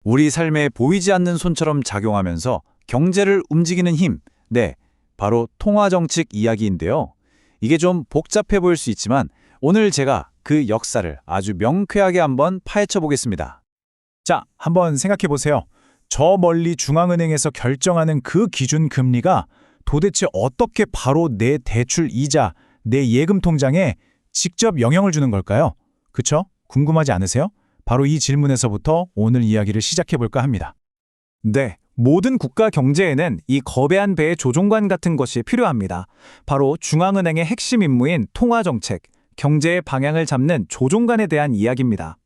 우리 삶에 보이지 않는 손처럼 작용하면서 경제를 움직이는 힘, 네, 바로 통화정책 이야기인데요. 이게 좀 복잡해 보일 수 있지만 오늘 제가 그 역사를 아주 명쾌하게 한번 파헤쳐 보겠습니다. 자, 한번 생각해 보세요. 저 멀리 중앙은행에서 결정하는 그 기준 금리가 도대체 어떻게 바로 내 대출 이자, 내 예금 통장에 직접 영향을 주는 걸까요? 그쵸? 궁금하지 않으세요? 바로 이 질문에서부터 오늘 이야기를 시작해 볼까 합니다. 네, 모든 국가 경제에는 이 거대한 배의 조종관 같은 것이 필요합니다. 바로 중앙은행의 핵심 임무인 통화정책, 경제의 방향을 잡는 조종관에 대한 이야기입니다.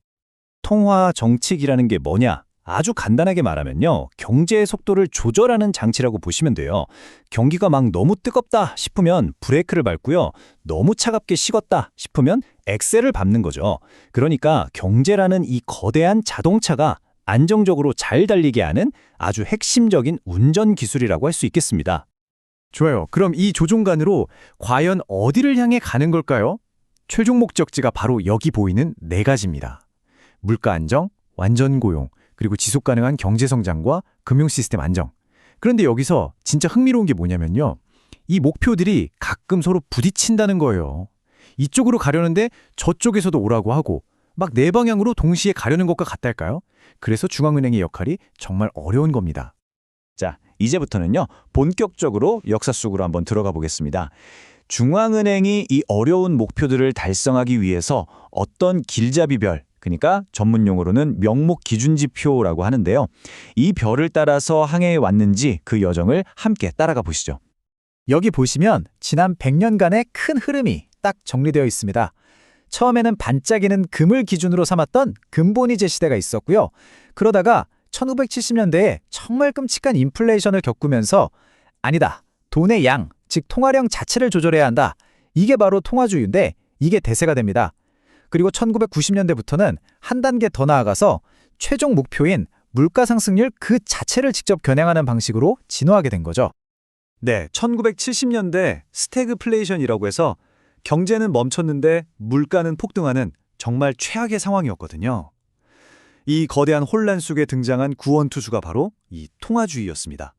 통화 정책이라는 게 뭐냐? 아주 간단하게 말하면요. 경제의 속도를 조절하는 장치라고 보시면 돼요. 경기가 막 너무 뜨겁다 싶으면 브레이크를 밟고요. 너무 차갑게 식었다 싶으면 엑셀을 밟는 거죠. 그러니까 경제라는 이 거대한 자동차가 안정적으로 잘 달리게 하는 아주 핵심적인 운전 기술이라고 할 수 있겠습니다. 좋아요. 그럼 이 조종관으로 과연 어디를 향해 가는 걸까요? 최종 목적지가 바로 여기 보이는 네 가지입니다. 물가 안정, 완전 고용, 그리고 지속 가능한 경제 성장과 금융 시스템 안정. 그런데 여기서 진짜 흥미로운 게 뭐냐면요. 이 목표들이 가끔 서로 부딪힌다는 거예요. 이쪽으로 가려는데 저쪽에서도 오라고 하고 막 네 방향으로 동시에 가려는 것과 같달까요? 그래서 중앙은행의 역할이 정말 어려운 겁니다. 자, 이제부터는요, 본격적으로 역사 속으로 한번 들어가 보겠습니다. 중앙은행이 이 어려운 목표들을 달성하기 위해서 어떤 길잡이별, 그러니까 전문 용어로는 명목 기준지표라고 하는데요. 이 별을 따라서 항해해 왔는지 그 여정을 함께 따라가 보시죠. 여기 보시면 지난 100년간의 큰 흐름이 딱 정리되어 있습니다. 처음에는 반짝이는 금을 기준으로 삼았던 금본위제 시대가 있었고요. 그러다가 1970년대에 정말 끔찍한 인플레이션을 겪으면서 아니다, 돈의 양, 즉 통화량 자체를 조절해야 한다. 이게 바로 통화주의인데 이게 대세가 됩니다. 그리고 1990년대부터는 한 단계 더 나아가서 최종 목표인 물가 상승률 그 자체를 직접 겨냥하는 방식으로 진화하게 된 거죠. 네, 1970년대 스태그플레이션이라고 해서 경제는 멈췄는데 물가는 폭등하는 정말 최악의 상황이었거든요. 이 거대한 혼란 속에 등장한 구원투수가 바로 이 통화주의였습니다.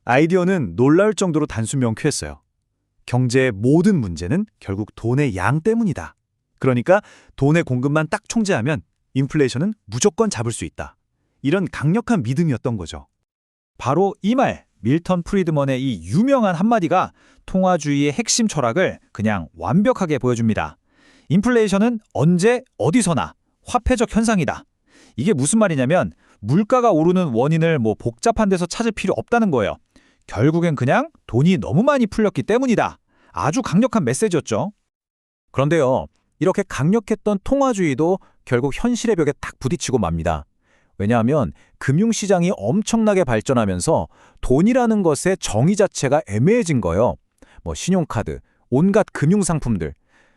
아이디어는 놀라울 정도로 단순 명쾌했어요. 경제의 모든 문제는 결국 돈의 양 때문이다. 그러니까 돈의 공급만 딱 통제하면 인플레이션은 무조건 잡을 수 있다. 이런 강력한 믿음이었던 거죠. 바로 이 말, 밀턴 프리드먼의 이 유명한 한마디가 통화주의의 핵심 철학을 그냥 완벽하게 보여줍니다. 인플레이션은 언제 어디서나 화폐적 현상이다. 이게 무슨 말이냐면 물가가 오르는 원인을 복잡한 데서 찾을 필요 없다는 거예요. 결국엔 그냥 돈이 너무 많이 풀렸기 때문이다. 아주 강력한 메시지였죠. 그런데요, 이렇게 강력했던 통화주의도 결국 현실의 벽에 딱 부딪히고 맙니다. 왜냐하면 금융시장이 엄청나게 발전하면서 돈이라는 것의 정의 자체가 애매해진 거예요. 신용카드, 온갖 금융상품들,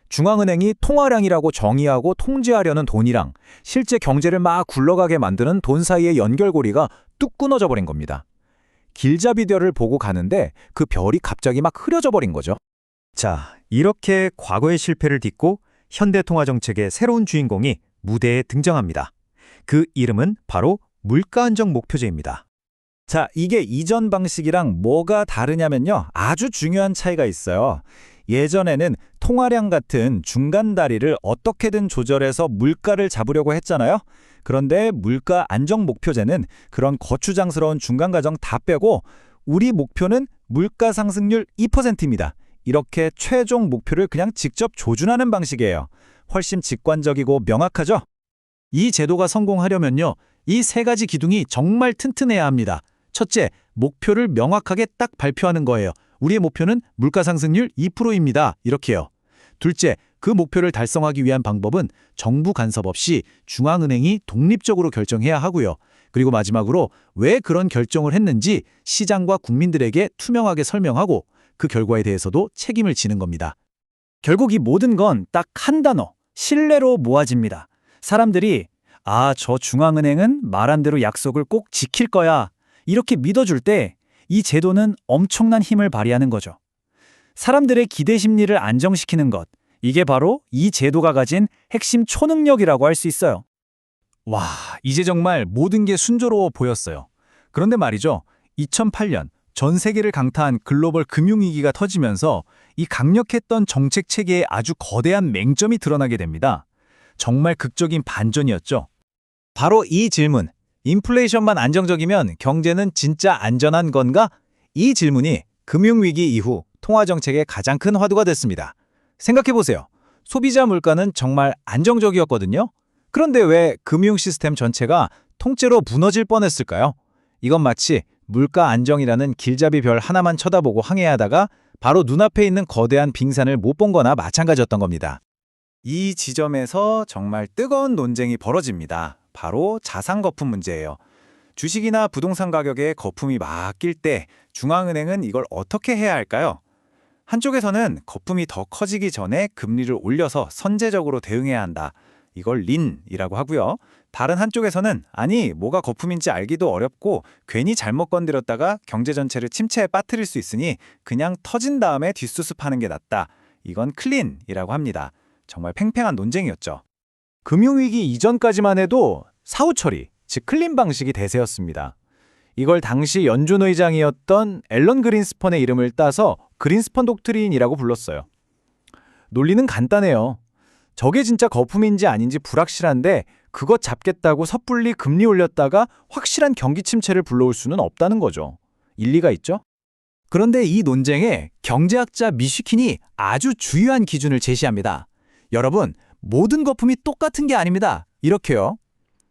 중앙은행이 통화량이라고 정의하고 통제하려는 돈이랑 실제 경제를 막 굴러가게 만드는 돈 사이의 연결고리가 뚝 끊어져 버린 겁니다. 길잡이별을 보고 가는데 그 별이 갑자기 막 흐려져 버린 거죠. 자, 이렇게 과거의 실패를 딛고 현대 통화 정책의 새로운 주인공이 무대에 등장합니다. 그 이름은 바로 물가 안정 목표제입니다. 자, 이게 이전 방식이랑 뭐가 다르냐면요. 아주 중요한 차이가 있어요. 예전에는 통화량 같은 중간 다리를 어떻게든 조절해서 물가를 잡으려고 했잖아요. 그런데 물가 안정 목표제는 그런 거추장스러운 중간 과정 다 빼고 우리 목표는 물가 상승률 2%입니다. 이렇게 최종 목표를 그냥 직접 조준하는 방식이에요. 훨씬 직관적이고 명확하죠? 이 제도가 성공하려면요. 이 세 가지 기둥이 정말 튼튼해야 합니다. 첫째, 목표를 명확하게 딱 발표하는 거예요. 우리의 목표는 물가 상승률 2%입니다. 이렇게요. 둘째, 그 목표를 달성하기 위한 방법은 정부 간섭 없이 중앙은행이 독립적으로 결정해야 하고요. 그리고 마지막으로 왜 그런 결정을 했는지 시장과 국민들에게 투명하게 설명하고 그 결과에 대해서도 책임을 지는 겁니다. 결국 이 모든 건 딱 한 단어, 신뢰로 모아집니다. 사람들이 저 중앙은행은 말한 대로 약속을 꼭 지킬 거야. 이렇게 믿어줄 때 이 제도는 엄청난 힘을 발휘하는 거죠. 사람들의 기대 심리를 안정시키는 것, 이게 바로 이 제도가 가진 핵심 초능력이라고 할 수 있어요. 와, 이제 정말 모든 게 순조로워 보였어요. 그런데 말이죠. 2008년 전 세계를 강타한 글로벌 금융위기가 터지면서 이 강력했던 정책 체계에 아주 거대한 맹점이 드러나게 됩니다. 정말 극적인 반전이었죠. 바로 이 질문. 인플레이션만 안정적이면 경제는 진짜 안전한 건가? 이 질문이 금융위기 이후 통화정책의 가장 큰 화두가 됐습니다. 생각해보세요. 소비자 물가는 정말 안정적이었거든요. 그런데 왜 금융 시스템 전체가 통째로 무너질 뻔했을까요? 이건 마치 물가 안정이라는 길잡이 별 하나만 쳐다보고 항해하다가 바로 눈앞에 있는 거대한 빙산을 못 본 거나 마찬가지였던 겁니다. 이 지점에서 정말 뜨거운 논쟁이 벌어집니다. 바로 자산 거품 문제예요. 주식이나 부동산 가격에 거품이 막 낄 때 중앙은행은 이걸 어떻게 해야 할까요? 한쪽에서는 거품이 더 커지기 전에 금리를 올려서 선제적으로 대응해야 한다. 이걸 린이라고 하고요. 다른 한쪽에서는 아니 뭐가 거품인지 알기도 어렵고 괜히 잘못 건드렸다가 경제 전체를 침체에 빠뜨릴 수 있으니 그냥 터진 다음에 뒷수습하는 게 낫다. 이건 클린이라고 합니다. 정말 팽팽한 논쟁이었죠. 금융위기 이전까지만 해도 사후 처리, 즉 클린 방식이 대세였습니다. 이걸 당시 연준 의장이었던 앨런 그린스펀의 이름을 따서 그린스펀 독트린이라고 불렀어요. 논리는 간단해요. 저게 진짜 거품인지 아닌지 불확실한데 그것 잡겠다고 섣불리 금리 올렸다가 확실한 경기 침체를 불러올 수는 없다는 거죠. 일리가 있죠? 그런데 이 논쟁에 경제학자 미슈킨이 아주 주요한 기준을 제시합니다. 여러분, 모든 거품이 똑같은 게 아닙니다. 이렇게요.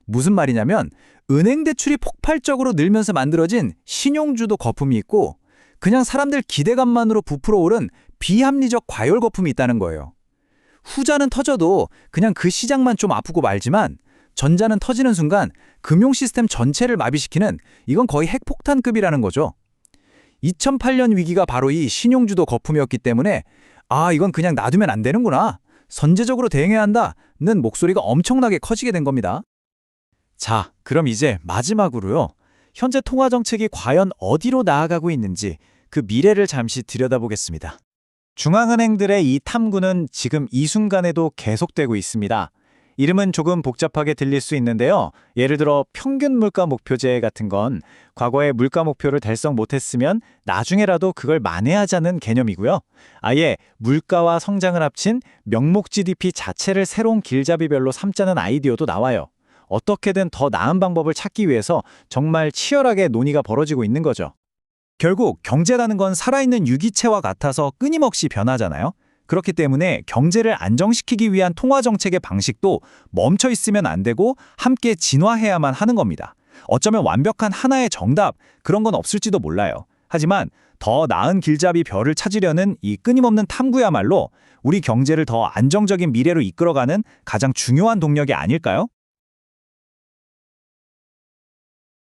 무슨 말이냐면 은행 대출이 폭발적으로 늘면서 만들어진 신용주도 거품이 있고 그냥 사람들 기대감만으로 부풀어 오른 비합리적 과열 거품이 있다는 거예요. 후자는 터져도 그냥 그 시장만 좀 아프고 말지만 전자는 터지는 순간 금융 시스템 전체를 마비시키는 이건 거의 핵폭탄급이라는 거죠. 2008년 위기가 바로 이 신용주도 거품이었기 때문에 이건 그냥 놔두면 안 되는구나. 선제적으로 대응해야 한다는 목소리가 엄청나게 커지게 된 겁니다. 자, 그럼 이제 마지막으로요. 현재 통화 정책이 과연 어디로 나아가고 있는지 그 미래를 잠시 들여다보겠습니다. 중앙은행들의 이 탐구는 지금 이 순간에도 계속되고 있습니다. 이름은 조금 복잡하게 들릴 수 있는데요. 예를 들어 평균 물가 목표제 같은 건 과거에 물가 목표를 달성 못했으면 나중에라도 그걸 만회하자는 개념이고요. 아예 물가와 성장을 합친 명목 GDP 자체를 새로운 길잡이별로 삼자는 아이디어도 나와요. 어떻게든 더 나은 방법을 찾기 위해서 정말 치열하게 논의가 벌어지고 있는 거죠. 결국 경제라는 건 살아있는 유기체와 같아서 끊임없이 변하잖아요. 그렇기 때문에 경제를 안정시키기 위한 통화정책의 방식도 멈춰 있으면 안 되고 함께 진화해야만 하는 겁니다. 어쩌면 완벽한 하나의 정답, 그런 건 없을지도 몰라요. 하지만 더 나은 길잡이 별을 찾으려는 이 끊임없는 탐구야말로 우리 경제를 더 안정적인 미래로 이끌어가는 가장 중요한 동력이 아닐까요?